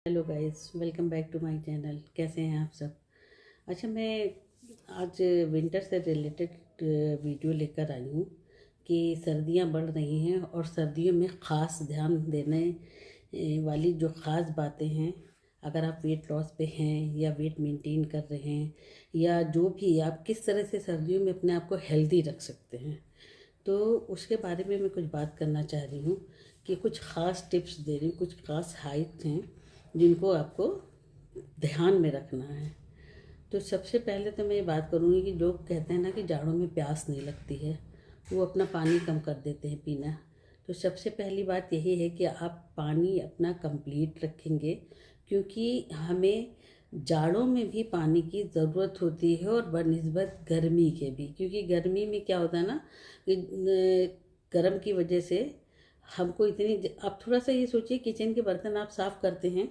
Hello guys, welcome back to my channel. कैसे हैं आप सब? अच्छा, मैं आज विंटर से रिलेटेड वीडियो लेकर आई हूँ कि सर्दियाँ बढ़ रही हैं और सर्दियों में ख़ास ध्यान देने वाली जो ख़ास बातें हैं। अगर आप वेट लॉस पे हैं या वेट मेंटेन कर रहे हैं या जो भी, आप किस तरह से सर्दियों में अपने आप को हेल्दी रख सकते हैं, तो उसके बारे में मैं कुछ बात करना चाह रही हूँ कि कुछ ख़ास टिप्स दे रही हूँ, कुछ ख़ास हाइट्स हैं जिनको आपको ध्यान में रखना है। तो सबसे पहले तो मैं ये बात करूँगी कि जो कहते हैं ना कि जाड़ों में प्यास नहीं लगती है, वो अपना पानी कम कर देते हैं पीना। तो सबसे पहली बात यही है कि आप पानी अपना कंप्लीट रखेंगे, क्योंकि हमें जाड़ों में भी पानी की ज़रूरत होती है और बनिस्बत गर्मी के भी, क्योंकि गर्मी में क्या होता है ना कि गर्म की वजह से हमको इतनी, आप थोड़ा सा ये सोचिए, किचन के बर्तन आप साफ़ करते हैं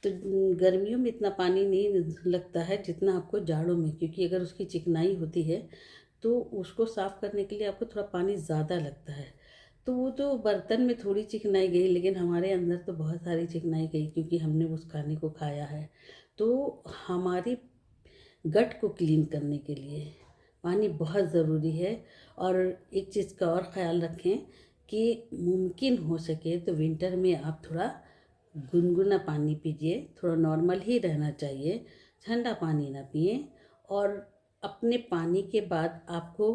तो गर्मियों में इतना पानी नहीं लगता है जितना आपको जाड़ों में, क्योंकि अगर उसकी चिकनाई होती है तो उसको साफ़ करने के लिए आपको थोड़ा पानी ज़्यादा लगता है। तो वो तो बर्तन में थोड़ी चिकनाई गई, लेकिन हमारे अंदर तो बहुत सारी चिकनाई गई, क्योंकि हमने उस खाने को खाया है। तो हमारी गट को क्लीन करने के लिए पानी बहुत ज़रूरी है। और एक चीज़ का और ख़्याल रखें कि मुमकिन हो सके तो विंटर में आप थोड़ा गुनगुना पानी पीजिए, थोड़ा नॉर्मल ही रहना चाहिए, ठंडा पानी ना पिए। और अपने पानी के बाद आपको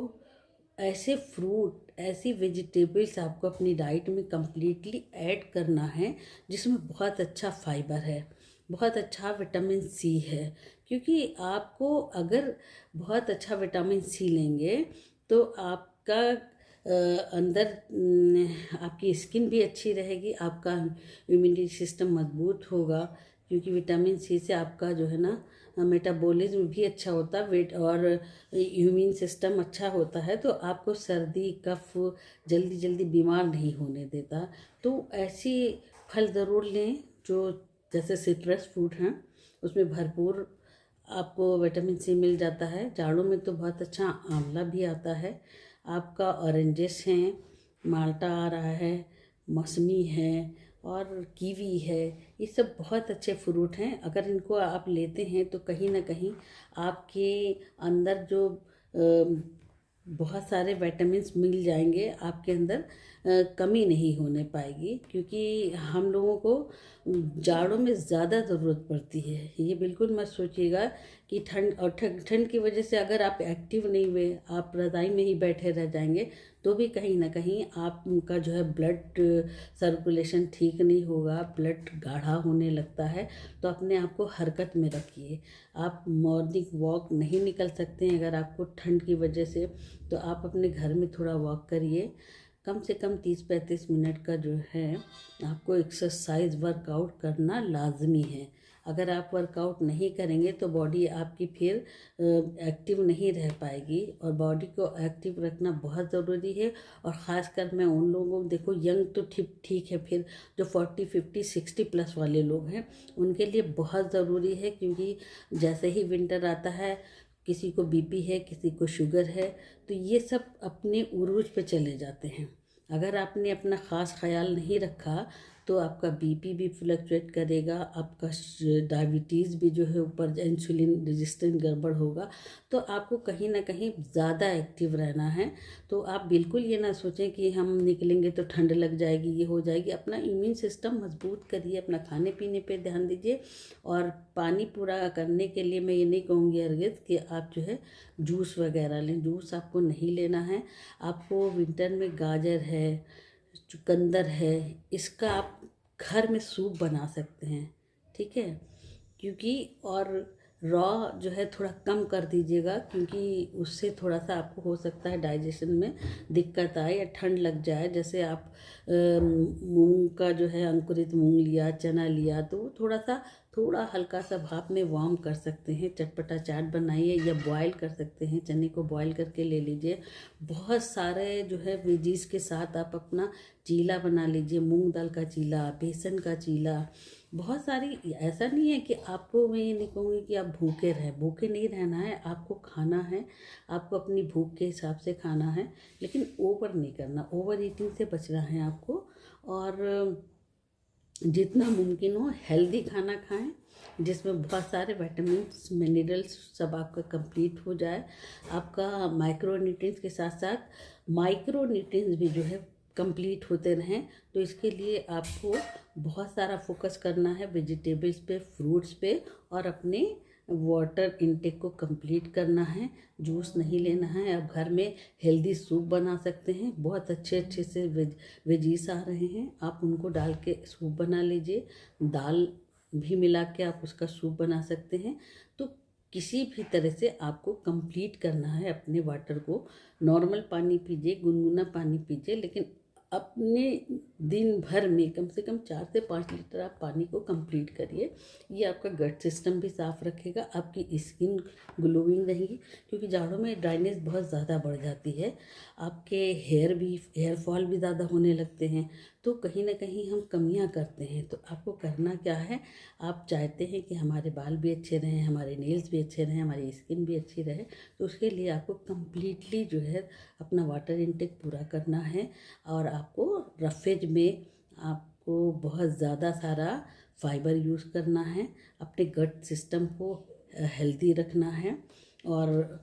ऐसे फ्रूट, ऐसी वेजिटेबल्स आपको अपनी डाइट में कम्प्लीटली ऐड करना है जिसमें बहुत अच्छा फाइबर है, बहुत अच्छा विटामिन सी है। क्योंकि आपको अगर बहुत अच्छा विटामिन सी लेंगे तो आपका अंदर आपकी स्किन भी अच्छी रहेगी, आपका इम्यूनिटी सिस्टम मजबूत होगा, क्योंकि विटामिन सी से आपका जो है ना मेटाबॉलिज्म भी अच्छा होता है, वेट और इम्यून सिस्टम अच्छा होता है, तो आपको सर्दी कफ जल्दी जल्दी बीमार नहीं होने देता। तो ऐसी फल ज़रूर लें जो जैसे सिट्रस फ्रूट हैं, उसमें भरपूर आपको विटामिन सी मिल जाता है। जाड़ों में तो बहुत अच्छा आंवला भी आता है, आपका ऑरेंजेस हैं, माल्टा आ रहा है, मौसमी है और कीवी है। ये सब बहुत अच्छे फ्रूट हैं। अगर इनको आप लेते हैं तो कहीं ना कहीं आपके अंदर जो बहुत सारे विटामिन्स मिल जाएंगे, आपके अंदर कमी नहीं होने पाएगी, क्योंकि हम लोगों को जाड़ों में ज़्यादा ज़रूरत पड़ती है। ये बिल्कुल मत सोचिएगा कि ठंड और ठंड की वजह से अगर आप एक्टिव नहीं हुए, आप रज़ाई में ही बैठे रह जाएंगे, तो भी कहीं ना कहीं आपका जो है ब्लड सर्कुलेशन ठीक नहीं होगा, ब्लड गाढ़ा होने लगता है। तो अपने आप को हरकत में रखिए। आप मॉर्निंग वॉक नहीं निकल सकते हैं अगर आपको ठंड की वजह से, तो आप अपने घर में थोड़ा वॉक करिए। कम से कम 30-35 मिनट का जो है आपको एक्सरसाइज वर्कआउट करना लाजमी है। अगर आप वर्कआउट नहीं करेंगे तो बॉडी आपकी फिर एक्टिव नहीं रह पाएगी, और बॉडी को एक्टिव रखना बहुत ज़रूरी है। और ख़ासकर मैं उन लोगों को, देखो यंग तो ठीक ठीक है, फिर जो 40-50-60 प्लस वाले लोग हैं उनके लिए बहुत ज़रूरी है, क्योंकि जैसे ही विंटर आता है, किसी को बीपी है, किसी को शुगर है, तो ये सब अपने उरूज पे चले जाते हैं। अगर आपने अपना ख़ास ख्याल नहीं रखा तो आपका बीपी भी फ्लक्चुएट करेगा, आपका डायबिटीज़ भी जो है ऊपर, इंसुलिन रेजिस्टेंट गड़बड़ होगा। तो आपको कहीं ना कहीं ज़्यादा एक्टिव रहना है। तो आप बिल्कुल ये ना सोचें कि हम निकलेंगे तो ठंड लग जाएगी, ये हो जाएगी। अपना इम्यून सिस्टम मजबूत करिए, अपना खाने पीने पे ध्यान दीजिए। और पानी पूरा करने के लिए मैं ये नहीं कहूँगी हरगिज़ कि आप जो है जूस वगैरह लें, जूस आपको नहीं लेना है। आपको विंटर में गाजर है, चुकंदर है, इसका आप घर में सूप बना सकते हैं, ठीक है। क्योंकि और रॉ जो है थोड़ा कम कर दीजिएगा, क्योंकि उससे थोड़ा सा आपको हो सकता है डाइजेशन में दिक्कत आए या ठंड लग जाए। जैसे आप मूंग का जो है अंकुरित मूंग लिया, चना लिया, तो वो थोड़ा हल्का सा भाप में वार्म कर सकते हैं, चटपटा चाट बनाइए, या बॉयल कर सकते हैं, चने को बॉयल करके ले लीजिए। बहुत सारे जो है वेजीज के साथ आप अपना चीला बना लीजिए, मूंग दाल का चीला, बेसन का चीला, बहुत सारी। ऐसा नहीं है कि आपको, मैं ये नहीं कहूँगी कि आप भूखे रहें, भूखे नहीं रहना है, आपको खाना है, आपको अपनी भूख के हिसाब से खाना है, लेकिन ओवर नहीं करना, ओवर ईटिंग से बचना है आपको। और जितना मुमकिन हो हेल्दी खाना खाएं, जिसमें बहुत सारे विटामिन्स मिनरल्स सब आपका कंप्लीट हो जाए। आपका माइक्रो न्यूट्रिएंट्स के साथ साथ माइक्रो न्यूट्रिएंट्स भी जो है कंप्लीट होते रहें। तो इसके लिए आपको बहुत सारा फोकस करना है वेजिटेबल्स पे, फ्रूट्स पे, और अपने वाटर इनटेक को कंप्लीट करना है। जूस नहीं लेना है। आप घर में हेल्दी सूप बना सकते हैं, बहुत अच्छे अच्छे से वेजीज आ रहे हैं, आप उनको डाल के सूप बना लीजिए। दाल भी मिला के आप उसका सूप बना सकते हैं। तो किसी भी तरह से आपको कंप्लीट करना है अपने वाटर को। नॉर्मल पानी पीजिए, गुनगुना पानी पीजिए, लेकिन अपने दिन भर में कम से कम 4 से 5 लीटर आप पानी को कंप्लीट करिए। ये आपका गट सिस्टम भी साफ रखेगा, आपकी स्किन ग्लोइंग रहेगी, क्योंकि जाड़ों में ड्राइनेस बहुत ज़्यादा बढ़ जाती है। आपके हेयर फॉल भी ज़्यादा होने लगते हैं। तो कहीं ना कहीं हम कमियां करते हैं। तो आपको करना क्या है, आप चाहते हैं कि हमारे बाल भी अच्छे रहें, हमारे नेल्स भी अच्छे रहें, हमारी स्किन भी अच्छी रहे, तो उसके लिए आपको कम्प्लीटली जो है अपना वाटर इनटेक पूरा करना है। और आपको रफेज में आपको बहुत ज़्यादा सारा फाइबर यूज़ करना है, अपने गट सिस्टम को हेल्दी रखना है। और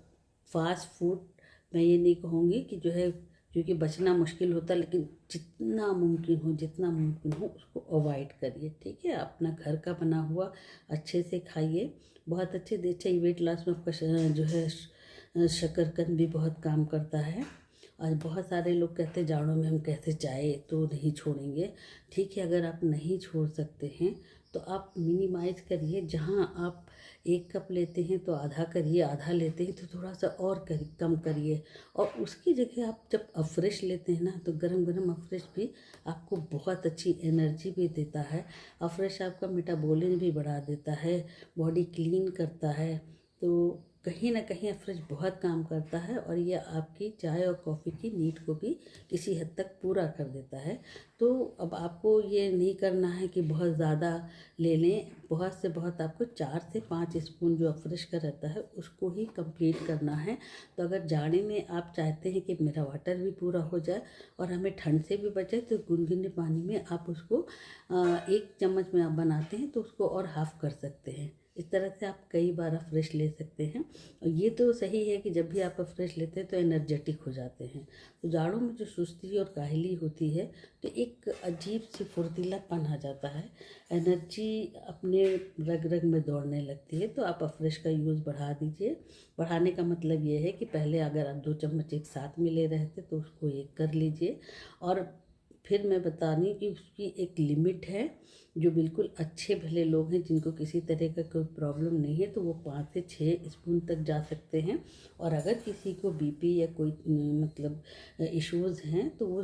फास्ट फूड मैं ये नहीं कहूँगी कि जो है, क्योंकि बचना मुश्किल होता है, लेकिन जितना मुमकिन हो उसको अवॉइड करिए। ठीक है, अपना घर का बना हुआ अच्छे से खाइए। बहुत अच्छे अच्छा वेट लॉस में आपका जो है शकरकंद भी बहुत काम करता है। और बहुत सारे लोग कहते हैं जाड़ों में हम कैसे चाय तो नहीं छोड़ेंगे। ठीक है, अगर आप नहीं छोड़ सकते हैं तो आप मिनिमाइज करिए। जहाँ आप 1 कप लेते हैं तो आधा करिए, आधा लेते हैं तो थोड़ा सा और कम करिए। और उसकी जगह आप जब अफ्रेश लेते हैं ना, तो गरम गरम अफ्रेश भी आपको बहुत अच्छी एनर्जी भी देता है। अफ्रेश आपका मेटाबॉलिज्म भी बढ़ा देता है, बॉडी क्लीन करता है। तो कहीं ना कहीं अफ्रेश बहुत काम करता है, और ये आपकी चाय और कॉफ़ी की नीड को भी किसी हद तक पूरा कर देता है। तो अब आपको ये नहीं करना है कि बहुत ज़्यादा ले लें, बहुत से बहुत आपको 4 से 5 स्पून जो अफ्रेश का रहता है उसको ही कंप्लीट करना है। तो अगर जाड़े में आप चाहते हैं कि मेरा वाटर भी पूरा हो जाए और हमें ठंड से भी बचे, तो गुनगुने पानी में आप उसको 1 चम्मच में आप बनाते हैं तो उसको और हाफ़ कर सकते हैं। इस तरह से आप कई बार फ्रेश ले सकते हैं। और ये तो सही है कि जब भी आप फ्रेश लेते हैं तो एनर्जेटिक हो जाते हैं। तो जाड़ों में जो सुस्ती और काहली होती है, तो एक अजीब सी फुर्तीलापन आ जाता है, एनर्जी अपने रग रग में दौड़ने लगती है। तो आप फ्रेश का यूज़ बढ़ा दीजिए। बढ़ाने का मतलब ये है कि पहले अगर आप 2 चम्मच एक साथ में ले रहे थे तो उसको 1 कर लीजिए। और फिर मैं बता रही कि उसकी एक लिमिट है। जो बिल्कुल अच्छे भले लोग हैं, जिनको किसी तरह का कोई प्रॉब्लम नहीं है, तो वो 5 से 6 स्पून तक जा सकते हैं। और अगर किसी को बीपी या कोई मतलब इश्यूज़ हैं, तो वो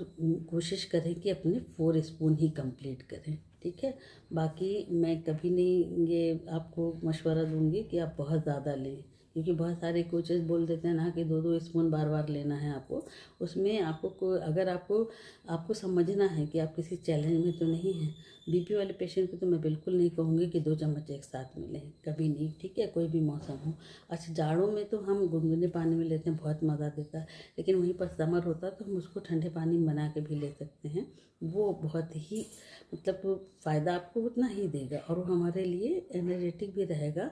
कोशिश करें कि अपने 4 स्पून ही कंप्लीट करें। ठीक है, बाकी मैं कभी नहीं ये आपको मशवरा दूंगी कि आप बहुत ज़्यादा लें, क्योंकि बहुत सारे कोचेस बोल देते हैं ना कि 2-2 स्पून बार बार लेना है आपको। उसमें आपको अगर आपको समझना है कि आप किसी चैलेंज में तो नहीं हैं। बीपी वाले पेशेंट को तो मैं बिल्कुल नहीं कहूँगी कि 2 चम्मच एक साथ में लें, कभी नहीं। ठीक है, कोई भी मौसम हो। अच्छा, जाड़ों में तो हम गुनगुने पानी में लेते हैं, बहुत मज़ा देता है। लेकिन वहीं पर समर होता है तो हम उसको ठंडे पानी में बना के भी ले सकते हैं। वो बहुत ही मतलब फ़ायदा आपको उतना ही देगा, और वो हमारे लिए एनर्जेटिक भी रहेगा,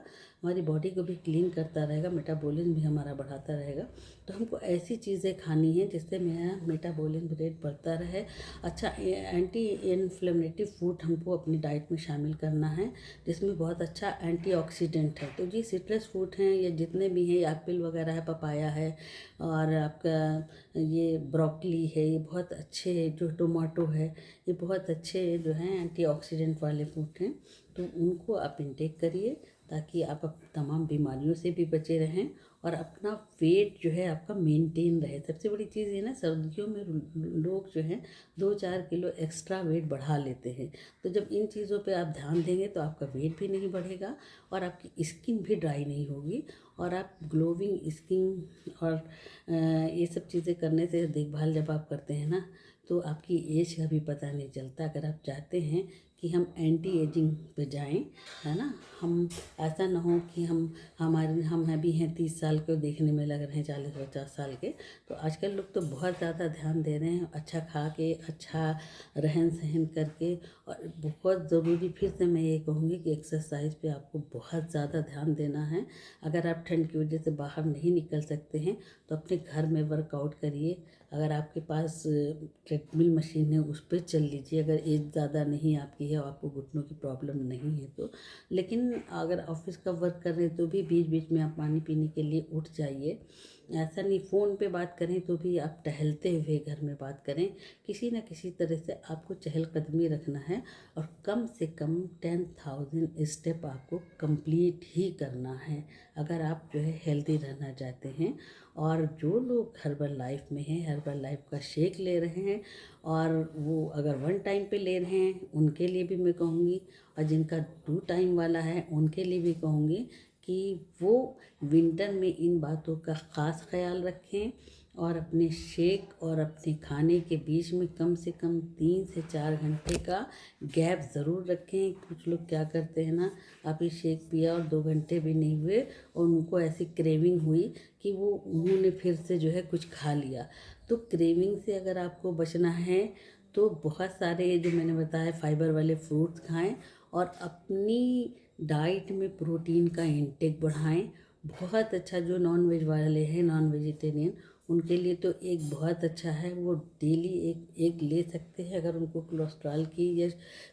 हमारी बॉडी को भी क्लीन करता रहेगा, मेटाबॉलिज्म भी हमारा बढ़ाता रहेगा। तो हमको ऐसी चीज़ें खानी है जिससे मेरा मेटाबॉलिज्म रेट बढ़ता रहे। अच्छा, एंटी इन्फ्लेमेटरी फूड हमको अपनी डाइट में शामिल करना है, जिसमें बहुत अच्छा एंटीऑक्सीडेंट है। तो जी सिट्रस फ्रूट हैं, या जितने भी हैं, एप्पल वगैरह है, पपाया है, और आपका ये ब्रोकली है, ये बहुत अच्छे, जो टोमेटो है, ये बहुत अच्छे जो हैं एंटीऑक्सीडेंट वाले फ्रूट हैं। तो उनको आप इंटेक करिए, ताकि आप तमाम बीमारियों से भी बचे रहें, और अपना वेट जो है आपका मेंटेन रहे। सबसे बड़ी चीज़ ये ना, सर्दियों में लोग जो हैं 2-4 किलो एक्स्ट्रा वेट बढ़ा लेते हैं। तो जब इन चीज़ों पे आप ध्यान देंगे तो आपका वेट भी नहीं बढ़ेगा, और आपकी स्किन भी ड्राई नहीं होगी, और आप ग्लोविंग स्किन और ये सब चीज़ें करने से देखभाल जब आप करते हैं ना, तो आपकी एज का भी पता नहीं चलता। अगर आप चाहते हैं कि हम एंटी एजिंग पे जाएं, है ना, हम ऐसा ना हो कि हम अभी हैं 30 साल के और देखने में लग रहे हैं 40-50 साल के। तो आजकल लोग तो बहुत ज़्यादा ध्यान दे रहे हैं, अच्छा खा के, अच्छा रहन सहन करके। और बहुत ज़रूरी, फिर से मैं ये कहूँगी कि एक्सरसाइज पे आपको बहुत ज़्यादा ध्यान देना है। अगर आप ठंड की वजह से बाहर नहीं निकल सकते हैं तो अपने घर में वर्कआउट करिए। अगर आपके पास ट्रेडमिल मशीन है उस पर चल लीजिए, अगर एज ज़्यादा नहीं आपकी है और आपको घुटनों की प्रॉब्लम नहीं है तो। लेकिन अगर ऑफिस का वर्क कर रहे हैं तो भी बीच बीच में आप पानी पीने के लिए उठ जाइए। ऐसा नहीं फ़ोन पे बात करें तो भी आप टहलते हुए घर में बात करें। किसी न किसी तरह से आपको चहलकदमी रखना है और कम से कम 10,000 स्टेप आपको कंप्लीट ही करना है अगर आप जो है हेल्दी रहना चाहते हैं। और जो लोग हर्बल लाइफ में हैं, हर्बल लाइफ का शेक ले रहे हैं और वो अगर 1 टाइम पे ले रहे हैं उनके लिए भी मैं कहूँगी, और जिनका 2 टाइम वाला है उनके लिए भी कहूँगी कि वो विंटर में इन बातों का ख़ास ख्याल रखें और अपने शेक और अपने खाने के बीच में कम से कम 3 से 4 घंटे का गैप ज़रूर रखें। कुछ लोग क्या करते हैं ना, आप ये शेक पिया और 2 घंटे भी नहीं हुए और उनको ऐसी क्रेविंग हुई कि वो उन्होंने फिर से जो है कुछ खा लिया। तो क्रेविंग से अगर आपको बचना है तो बहुत सारे जो मैंने बताया फाइबर वाले फ्रूट्स खाएं और अपनी डाइट में प्रोटीन का इंटेक बढ़ाएं। बहुत अच्छा, जो नॉन वेज वाले हैं, नॉन वेजिटेरियन, उनके लिए तो एक बहुत अच्छा है, वो डेली एक एग ले सकते हैं। अगर उनको कोलेस्ट्रॉल की या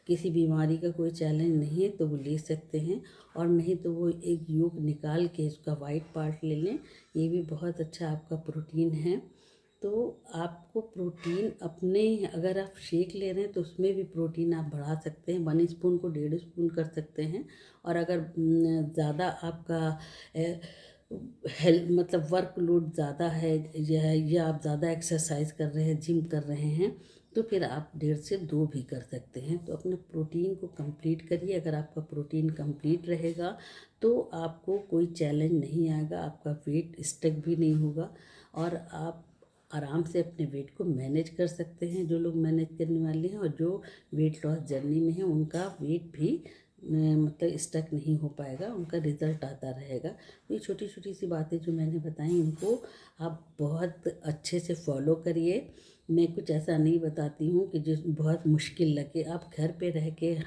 किसी बीमारी का कोई चैलेंज नहीं है तो वो ले सकते हैं, और नहीं तो वो एक योग निकाल के उसका वाइट पार्ट ले लें। ये भी बहुत अच्छा आपका प्रोटीन है। तो आपको प्रोटीन अपने, अगर आप शेक ले रहे हैं तो उसमें भी प्रोटीन आप बढ़ा सकते हैं, 1 स्पून को 1.5 स्पून कर सकते हैं। और अगर ज़्यादा आपका हेल्थ मतलब वर्कलोड ज़्यादा है या आप ज़्यादा एक्सरसाइज कर रहे हैं, जिम कर रहे हैं, तो फिर आप 1.5 से 2 भी कर सकते हैं। तो अपने प्रोटीन को कंप्लीट करिए। अगर आपका प्रोटीन कंप्लीट रहेगा तो आपको कोई चैलेंज नहीं आएगा, आपका वेट स्टक भी नहीं होगा और आप आराम से अपने वेट को मैनेज कर सकते हैं। जो लोग मैनेज करने वाले हैं और जो वेट लॉस जर्नी में हैं उनका वेट भी मतलब स्टक नहीं हो पाएगा, उनका रिज़ल्ट आता रहेगा। तो ये छोटी छोटी सी बातें जो मैंने बताई इनको आप बहुत अच्छे से फॉलो करिए। मैं कुछ ऐसा नहीं बताती हूँ कि जो बहुत मुश्किल लगे। आप घर पे रह के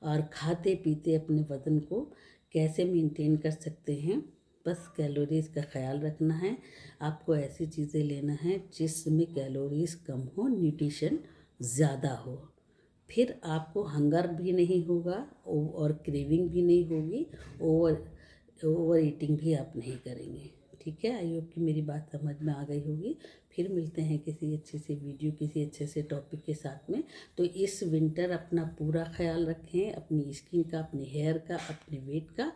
और खाते पीते अपने वज़न को कैसे मेंटेन कर सकते हैं, बस कैलोरीज़ का ख्याल रखना है। आपको ऐसी चीज़ें लेना है जिसमें कैलोरीज़ कम हो, न्यूट्रिशन ज़्यादा हो, फिर आपको हंगर भी नहीं होगा और क्रेविंग भी नहीं होगी, ओवर ईटिंग भी आप नहीं करेंगे। ठीक है, आई होप कि मेरी बात समझ में आ गई होगी। फिर मिलते हैं किसी अच्छे से वीडियो, किसी अच्छे से टॉपिक के साथ में। तो इस विंटर अपना पूरा ख्याल रखें, अपनी स्किन का, अपने हेयर का, अपने वेट का।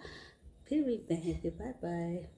फिर मिलते हैं, बाय बाय।